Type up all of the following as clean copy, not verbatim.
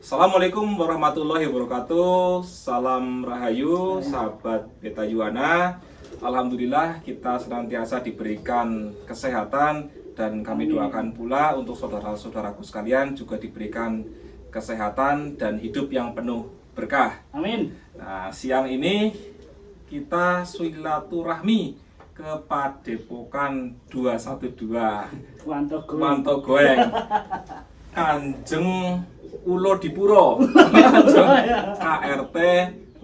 Assalamualaikum warahmatullahi wabarakatuh. Salam Rahayu, sahabat Beta Yuana. Alhamdulillah kita senantiasa diberikan kesehatan dan kami doakan pula untuk saudara-saudaraku sekalian juga diberikan kesehatan dan hidup yang penuh berkah. Amin. Nah, siang ini kita silaturahmi ke Padepokan 212 Wanto Goeng Kanjeng Ulo Dipuro, KRT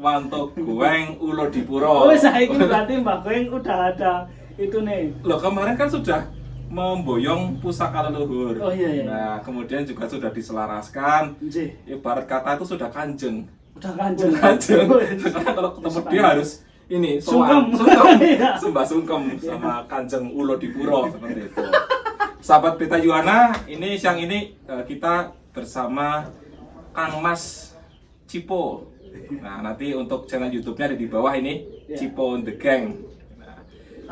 Wanto Goeng Ulo Dipuro. Oh, saya ini berarti Mbak Goeng udah ada itu nih. Loh, kemarin kan sudah memboyong pusaka leluhur. Oh iya. Nah, kemudian juga sudah diselaraskan. Nggih. Ibarat kata itu sudah kanjeng. Udah kanjeng. Sekarang kalau ketemu dia harus ini Sungkem. Iya. sembah sungkem sama Kanjeng Ulo Dipuro seperti itu. Sahabat Beta Yuana, ini siang ini kita bersama Kang Mas Cipo. Nah, nanti untuk channel YouTube-nya ada di bawah ini, Cipo the Gang. Nah,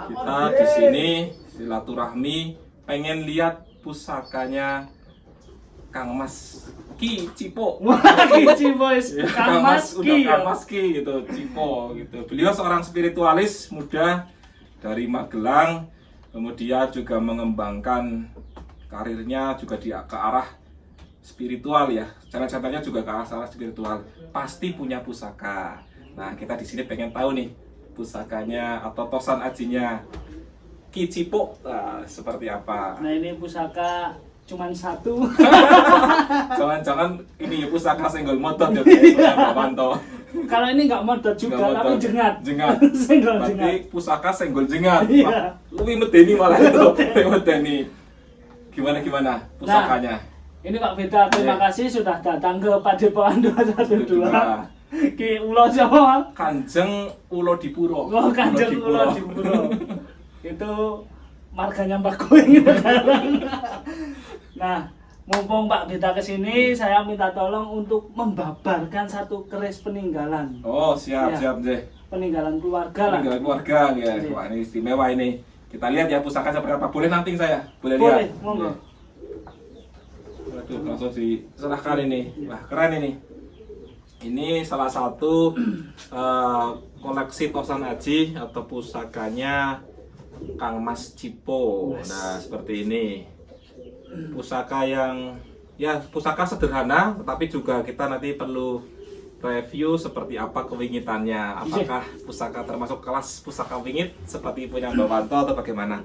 kita di sini silaturahmi pengen lihat pusakanya Kang Mas Ki Cipo. Cipo Kang Mas udah Kang Mas Ki gitu, Cipo gitu. Beliau seorang spiritualis muda dari Magelang, kemudian juga mengembangkan karirnya juga ke arah spiritual ya. Channel-channelnya juga ke arah spiritual. Pasti punya pusaka. Nah, kita di sini pengen tahu nih pusakanya atau tosan ajinya Ki Cipo seperti apa. Nah, ini pusaka cuman satu. Jangan-jangan ini pusaka senggol modot ya Pak Wanto. Kalau ini nggak modot juga, tapi jengat. Jengat. Senggol Berarti jengat. pusaka senggol jengat. Iya. Lebih medeni malah itu. Medeni. Gimana pusakanya? Ini Pak Beta, terima kasih sudah datang ke Padepokan 212. Ki Ulo siapa? Kanjeng Ulo Dipuro. Oh, Kanjeng Ulo Dipuro. Itu marganya Mbak Goeng sekarang. Nah, mumpung Pak Beta kesini, saya minta tolong untuk membabarkan satu keris peninggalan. Oh, siap deh. Peninggalan keluarga lah. Peninggalan keluarga ya. Wah, ini istimewa ini. Kita lihat ya pusaka seperti apa. Boleh nanti saya? Boleh lihat? Boleh, monggo. Waduh, langsung diserahkan ini. Wah, keren ini. Ini salah satu koleksi tosan aji atau pusakanya Kang Mas Cipo. Nah, seperti ini. Pusaka yang ya pusaka sederhana, tetapi juga kita nanti perlu review seperti apa kewingitannya. Apakah pusaka termasuk kelas pusaka wingit seperti punya Mbak Wanto atau bagaimana?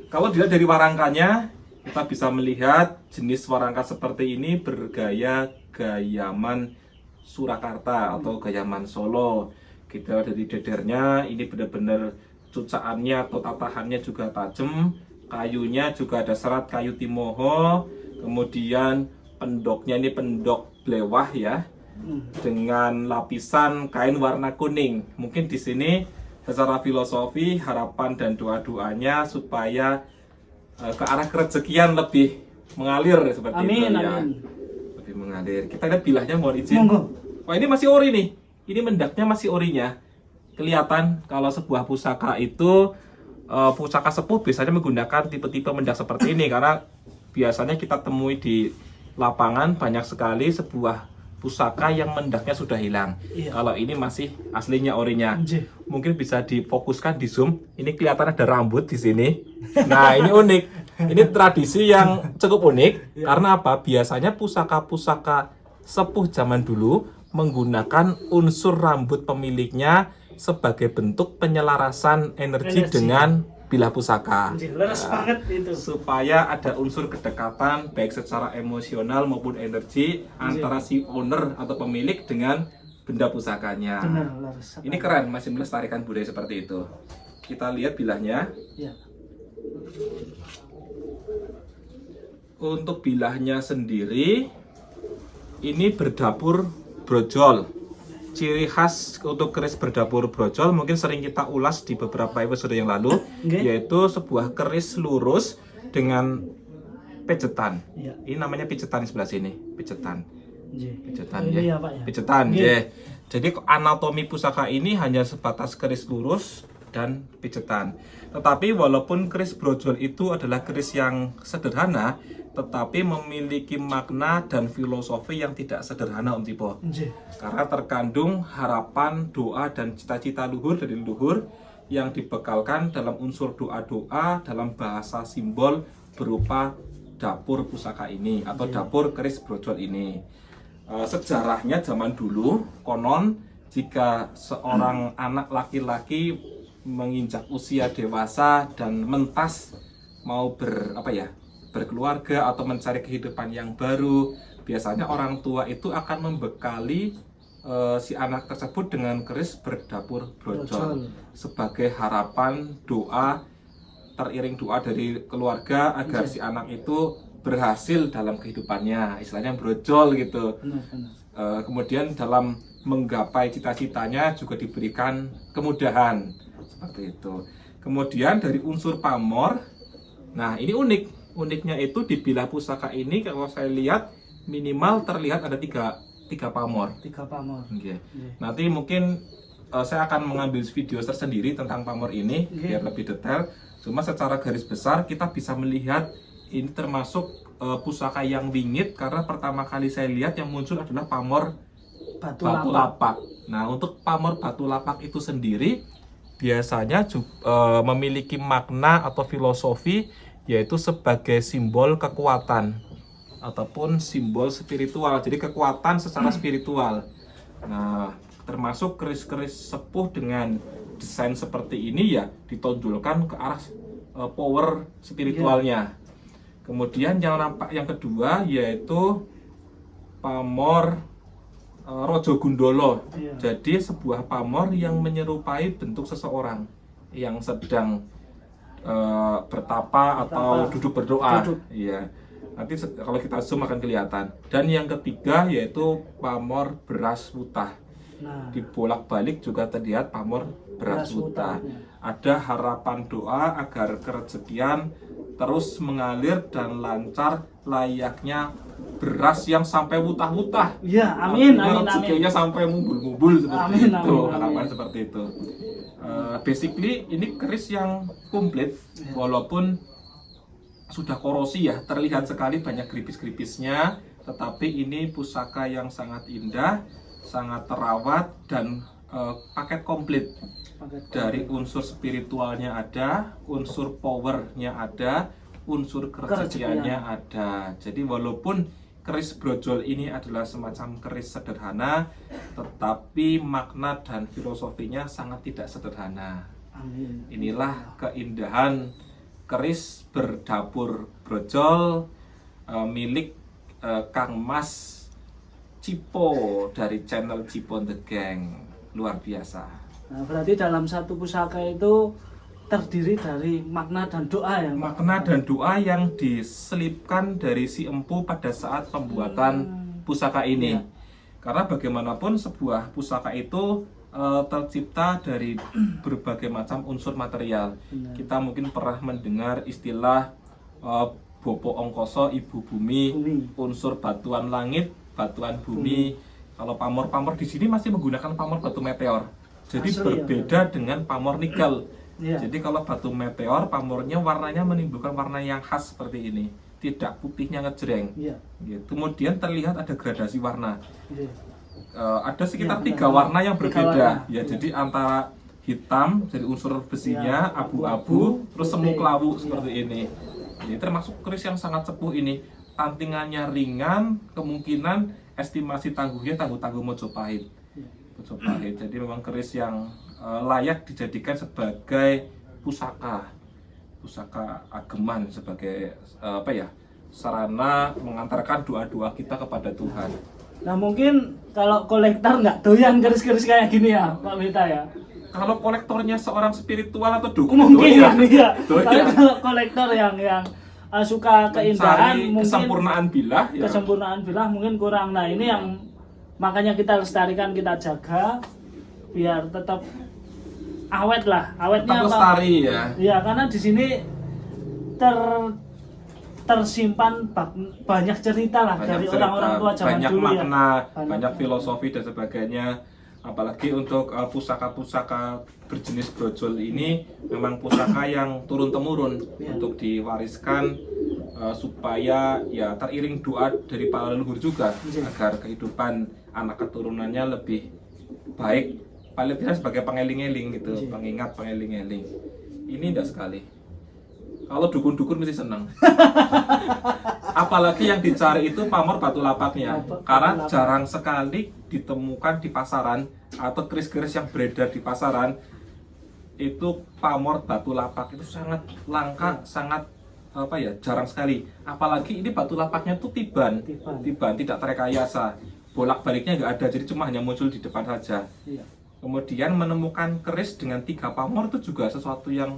Kalau dilihat dari warangkanya, kita bisa melihat jenis warangka seperti ini bergaya gayaman Surakarta atau gayaman Solo. Kita dari dedernya ini benar-benar cucaannya atau tatahannya juga tajam, kayunya juga ada serat kayu timoho, kemudian pendoknya ini pendok blewah ya, dengan lapisan kain warna kuning. Mungkin di sini secara filosofi harapan dan doa-doanya supaya ke arah kerezekian lebih mengalir seperti itu ya. Amin. Lebih mengalir. Kita lihat bilahnya, mohon izin. Monggo. Wah, ini masih ori nih. Ini mendaknya masih orinya. Kelihatan kalau sebuah pusaka itu pusaka sepuh biasanya menggunakan tipe-tipe mendak seperti ini karena biasanya kita temui di lapangan banyak sekali sebuah pusaka yang mendaknya sudah hilang. Iya. Kalau ini masih aslinya orinya. Nggih. Mungkin bisa difokuskan di zoom. Ini kelihatan ada rambut di sini. Nah, ini unik. Ini tradisi yang cukup unik karena apa? Biasanya pusaka-pusaka sepuh zaman dulu menggunakan unsur rambut pemiliknya sebagai bentuk penyelarasan energi dengan bilah pusaka. Leres banget itu. Supaya ada unsur kedekatan baik secara emosional maupun energi antara si owner atau pemilik dengan benda pusakanya. Benar, leres. Ini keren, masih melestarikan budaya seperti itu. Kita lihat bilahnya. Ya. untuk bilahnya sendiri ini berdapur brojol. Ciri khas untuk keris berdapur brojol mungkin sering kita ulas di beberapa episode yang lalu, yaitu sebuah keris lurus dengan pijetan. Ini namanya pijetan di sebelah sini, pijetan. Pijetan ya. Pijetan ya. Jadi anatomi pusaka ini hanya sebatas keris lurus dan pijetan. Tetapi walaupun keris brojol itu adalah keris yang sederhana, tetapi memiliki makna dan filosofi yang tidak sederhana Om Tipo. Karena terkandung harapan, doa, dan cita-cita luhur dari leluhur yang dibekalkan dalam unsur doa-doa dalam bahasa simbol berupa dapur pusaka ini atau dapur keris brojol ini. Sejarahnya zaman dulu, konon jika seorang anak laki-laki menginjak usia dewasa dan mentas mau berkeluarga atau mencari kehidupan yang baru, biasanya orang tua itu akan membekali si anak tersebut dengan keris berdapur brojol sebagai harapan, doa, teriring doa dari keluarga agar si anak itu berhasil dalam kehidupannya, istilahnya brojol gitu. Kemudian dalam menggapai cita-citanya juga diberikan kemudahan seperti itu. Kemudian dari unsur pamor, nah ini uniknya itu di bilah pusaka ini kalau saya lihat minimal terlihat ada tiga pamor. Okay. Nanti mungkin saya akan mengambil video tersendiri tentang pamor ini biar lebih detail. Cuma secara garis besar kita bisa melihat ini termasuk pusaka yang wingit karena pertama kali saya lihat yang muncul adalah pamor batu lapak. Nah, untuk pamor batu lapak itu sendiri biasanya memiliki makna atau filosofi yaitu sebagai simbol kekuatan ataupun simbol spiritual. Jadi kekuatan secara spiritual. Nah, termasuk keris-keris sepuh dengan desain seperti ini ya ditonjolkan ke arah power spiritualnya. Kemudian yang kedua yaitu pamor Rojo Gundolo. Jadi sebuah pamor yang menyerupai bentuk seseorang yang sedang bertapa atau duduk berdoa. Iya. Nanti kalau kita zoom akan kelihatan. Dan yang ketiga yaitu pamor beras wutah. Dibolak-balik juga terlihat pamor beras wutah. Ada harapan doa agar kerezekian terus mengalir dan lancar layaknya beras yang sampai wutah-wutah. Iya, amin. Rezekinya sampai mumbul-mumbul seperti itu. Harapan seperti itu. Basically ini keris yang komplit walaupun sudah korosi ya, terlihat sekali banyak gripis-gripisnya, tetapi ini pusaka yang sangat indah, sangat terawat dan paket komplit. Dari unsur spiritualnya ada, unsur powernya ada, unsur kerezekiannya ada. Jadi walaupun keris brojol ini adalah semacam keris sederhana, tetapi makna dan filosofinya sangat tidak sederhana. Inilah keindahan keris berdapur brojol milik Kang Mas Cipo dari channel Cipo The Gang. Luar biasa. Nah, berarti dalam satu pusaka itu terdiri dari makna dan doa ya? Makna dan doa yang diselipkan dari si empu pada saat pembuatan pusaka ini. Karena bagaimanapun sebuah pusaka itu tercipta dari berbagai macam unsur material. Kita mungkin pernah mendengar istilah Bopo Ongkoso, Ibu Bumi, unsur batuan langit, batuan bumi. Kalau pamor-pamor di sini masih menggunakan pamor batu meteor. Jadi berbeda dengan pamor nikel. Jadi kalau batu meteor, pamornya warnanya menimbulkan warna yang khas seperti ini. Tidak putihnya ngejreng. Kemudian terlihat ada gradasi warna. Ada sekitar 3 warna yang berbeda. Jadi antara hitam dari unsur besinya, abu-abu, terus semu kelabu seperti ini. Jadi termasuk keris yang sangat sepuh ini. Tantingannya ringan, kemungkinan estimasi tangguhnya tangguh Mojopahit. Jadi memang keris yang layak dijadikan sebagai pusaka ageman, sebagai sarana mengantarkan doa-doa kita kepada Tuhan. Nah mungkin kalau kolektor nggak doyan keris-keris kayak gini ya Pak Beta ya? Kalau kolektornya seorang spiritual atau dukun mungkin doyan. Tapi kalau kolektor yang suka keindahan, Mencari mungkin kesempurnaan bilah ya. kesempurnaan bilah mungkin kurang. Nah ini yang makanya kita lestarikan, kita jaga biar tetap awet lah. Awetnya Tetap apa? lestari ya. Ya karena di sini tersimpan banyak cerita lah Banyak dari cerita, orang-orang tua zaman banyak dulu ya. makna, banyak filosofi dan sebagainya. Apalagi untuk pusaka-pusaka berjenis brojol ini memang pusaka yang turun-temurun Ya. untuk diwariskan supaya ya teriring doa dari para leluhur juga Ya. agar kehidupan anak keturunannya lebih baik, paling tidak sebagai pengeling-eling gitu, Ya. pengingat pengeling-eling. Ini indah sekali. Kalau dukun-dukun mesti senang. Apalagi yang dicari itu pamor batu lapaknya, karena lapak. jarang sekali ditemukan di pasaran atau keris-keris yang beredar di pasaran itu pamor batu lapak itu sangat langka, sangat apa ya, jarang sekali. Apalagi ini batu lapaknya tuh tiban, tidak terrekayasa, bolak-baliknya nggak ada, jadi cuma hanya muncul di depan saja. Iya. Kemudian menemukan keris dengan 3 pamor itu juga sesuatu yang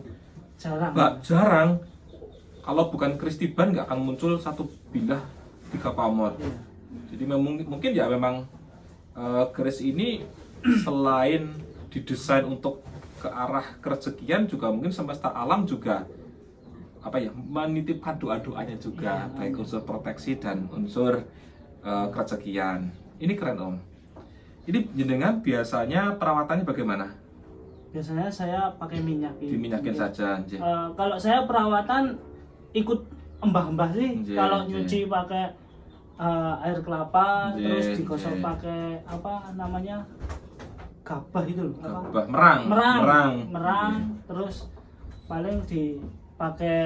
Jarang. Kalau bukan keris tiban nggak akan muncul 1 bilah 3 pamor. Iya. Jadi mungkin ya memang keris ini selain didesain untuk ke arah kerezekian juga mungkin semesta alam juga apa ya, menitipkan doa-doanya juga, baik unsur proteksi dan unsur kerezekian. Ini keren Om. Ini jenengan biasanya perawatannya bagaimana? Biasanya saya pakai minyak. Diminyakin saja. Kalau saya perawatan ikut mbah-mbah sih. Nggih, Kalau nggih. nyuci pakai air kelapa, Nggih, terus digosok nggih. pakai apa namanya, gabah itu loh. Apa? Gabah, merang. Terus paling dipakai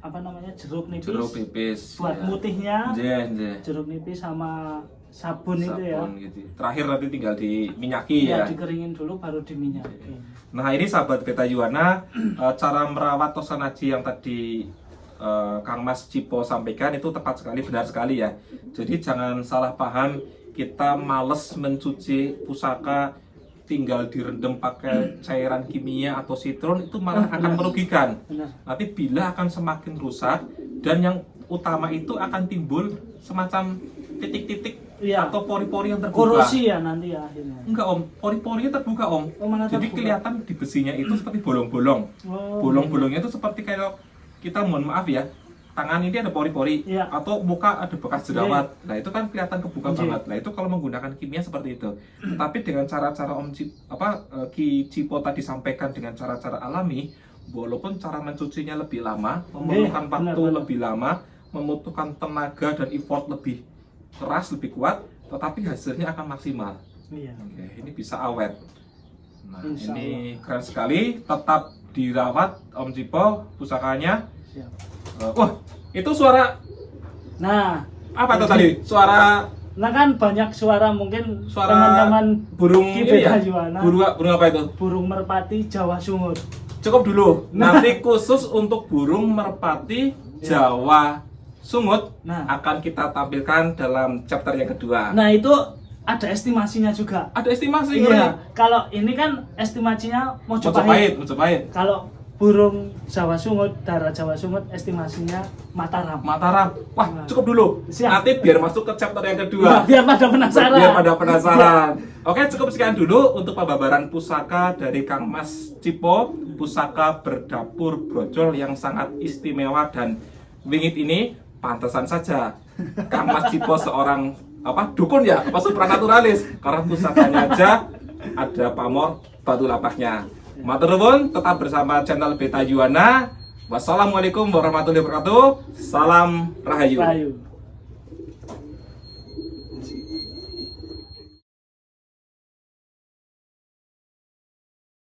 apa namanya, jeruk nipis. Jeruk nipis. Buat ya. mutihnya. Nggih. Jeruk nipis sama sabun itu ya. Gitu. Terakhir nanti tinggal diminyaki ya. Dikeringin dulu baru diminyaki. Nah ini sahabat Beta Yuwana, cara merawat Tosanaji yang tadi Kang Mas Cipo sampaikan itu tepat sekali, benar sekali ya. Jadi jangan salah paham, kita males mencuci pusaka tinggal direndam pakai cairan kimia atau sitron itu malah akan merugikan. Benar. Nanti bila akan semakin rusak, dan yang utama itu akan timbul semacam titik-titik Iya. atau pori-pori yang terbuka. Korosi ya nanti ya akhirnya. Enggak Om, pori-porinya terbuka Om. Oh, malah Jadi terbuka. kelihatan di besinya itu seperti bolong-bolong. Oh, Bolong-bolongnya itu seperti kayak kita, mohon maaf ya, tangan ini ada pori-pori, Iya. atau muka ada bekas jerawat. Nah itu kan kelihatan kebuka Iya. banget. Nah itu kalau menggunakan kimia seperti itu. Tapi dengan cara-cara Ki Cipo tadi sampaikan dengan cara-cara alami, walaupun cara mencucinya lebih lama, memerlukan waktu benar. lebih lama, membutuhkan tenaga dan effort lebih keras, lebih kuat, tetapi hasilnya akan maksimal. Iya. Oke, ini bisa awet. Nah, Insya ini keren sekali. Tetap dirawat Om Cipo pusakanya. Siap. Wah, itu suara Nah, apa itu tadi? Suara nah kan banyak suara mungkin suara teman-teman burung Ki ini ya? Beta Yuwana. Burung apa itu? burung merpati Jawa Sungut. Cukup dulu. Nanti khusus untuk burung merpati Jawa Sungut Nah. akan kita tampilkan dalam chapter yang kedua. Nah, itu ada estimasinya juga. Ada estimasi Iya. Kalau ini kan estimasinya Mojopahit. Kalau burung Jawa Sungut, darah Jawa Sungut estimasinya Mataram. Mataram. Wah, Nah. cukup dulu. Siap. Nanti biar masuk ke chapter yang Nah, kedua. biar pada penasaran. Biar pada penasaran. Oke, cukup sekian dulu untuk pembabaran pusaka dari Kang Mas Cipo, pusaka berdapur brojol yang sangat istimewa dan wingit ini. Pantesan saja Kang Mas Cipo seorang dukun ya, supranaturalis, karena pusakanya aja ada pamor batu lapaknya. Matur nuwun, tetap bersama channel Beta Yuwana. Wassalamualaikum warahmatullahi wabarakatuh. Salam Rahayu. Rahayu.